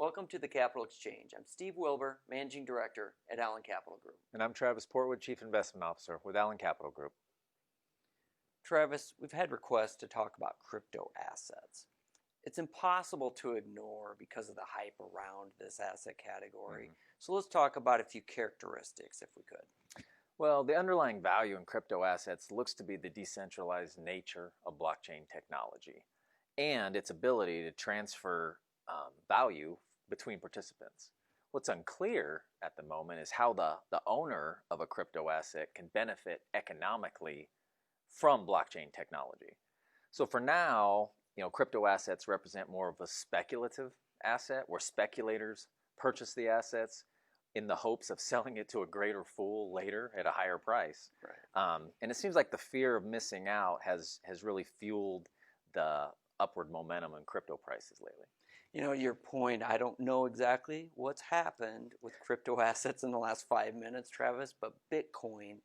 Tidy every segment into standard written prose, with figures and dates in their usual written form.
Welcome to the Capital Exchange. I'm Steve Wilbur, Managing Director at Allen Capital Group. And I'm Travis Portwood, Chief Investment Officer with Allen Capital Group. Travis, we've had requests to talk about crypto assets. It's impossible to ignore because of the hype around this asset category. So let's talk about a few characteristics if we could. Well, the underlying value in crypto assets looks to be the decentralized nature of blockchain technology and its ability to transfer value between participants. What's unclear at the moment is how the owner of a crypto asset can benefit economically from blockchain technology. So for now, crypto assets represent more of a speculative asset where speculators purchase the assets in the hopes of selling it to a greater fool later at a higher price. Right. And it seems like the fear of missing out has really fueled the upward momentum in crypto prices lately. Your point, I don't know exactly what's happened with crypto assets in the last 5 minutes, Travis, but Bitcoin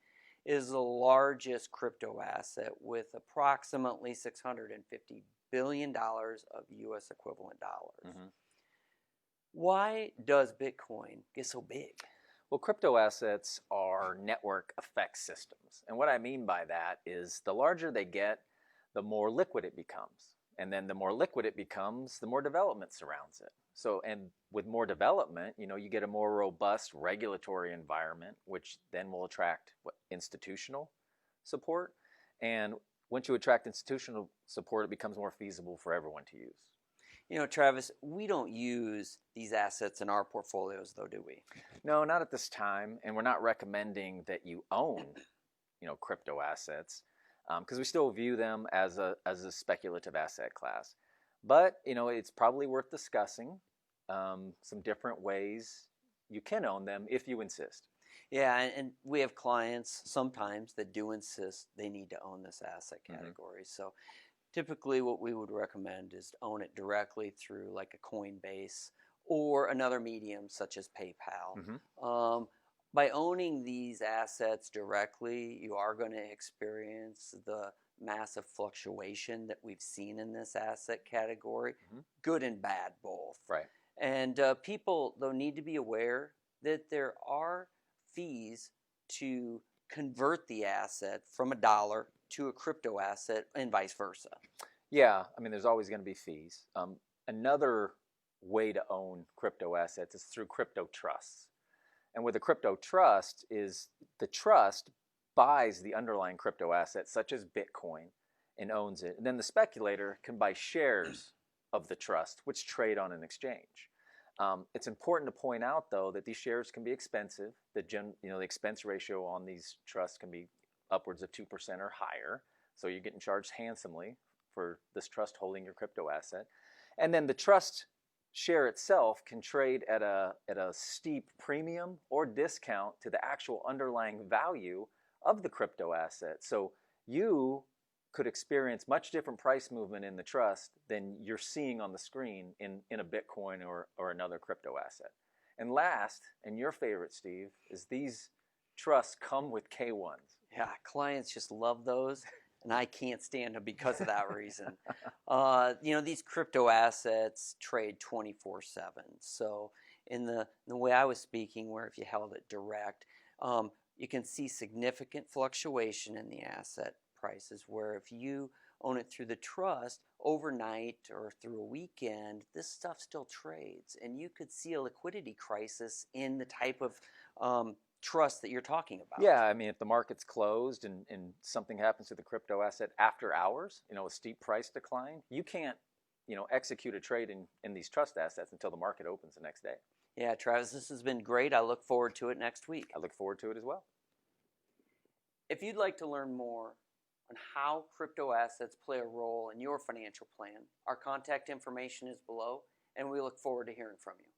is the largest crypto asset with approximately $650 billion of U.S. equivalent dollars. Why does Bitcoin get so big? Well, crypto assets are network effect systems. And what I mean by that is the larger they get, the more liquid it becomes. And then the more liquid it becomes, the more development surrounds it. So, and with more development, you get a more robust regulatory environment, which then will attract institutional support. And once you attract institutional support, it becomes more feasible for everyone to use. Travis, we don't use these assets in our portfolios, though, do we? No, not at this time. And we're not recommending that you own, crypto assets, because we still view them as a speculative asset class. But, it's probably worth discussing some different ways you can own them if you insist. Yeah, and we have clients sometimes that do insist they need to own this asset category. So typically what we would recommend is to own it directly through like a Coinbase or another medium such as PayPal. By owning these assets directly, you are going to experience the massive fluctuation that we've seen in this asset category, good and bad both. Right. And people, though, need to be aware that there are fees to convert the asset from a dollar to a crypto asset and vice versa. Yeah, there's always going to be fees. Another way to own crypto assets is through crypto trusts. And with a crypto trust is the trust buys the underlying crypto asset, such as Bitcoin, and owns it. And then the speculator can buy shares of the trust, which trade on an exchange. It's important to point out, though, that these shares can be expensive. The expense ratio on these trusts can be upwards of 2% or higher. So you're getting charged handsomely for this trust holding your crypto asset. And then the trust share itself can trade at a steep premium or discount to the actual underlying value of the crypto asset. So you could experience much different price movement in the trust than you're seeing on the screen in a Bitcoin or another crypto asset. And last, and your favorite, Steve, is these trusts come with K1s. Yeah, clients just love those, and I can't stand them because of that reason. These crypto assets trade 24/7. So in the way I was speaking, where if you held it direct, you can see significant fluctuation in the asset prices, where if you own it through the trust overnight or through a weekend, this stuff still trades. And you could see a liquidity crisis in the type of trust that you're talking about. Yeah, if the market's closed and something happens to the crypto asset after hours, a steep price decline, you can't, execute a trade in these trust assets until the market opens the next day. Yeah, Travis, this has been great. I look forward to it next week. I look forward to it as well. If you'd like to learn more on how crypto assets play a role in your financial plan, our contact information is below, and we look forward to hearing from you.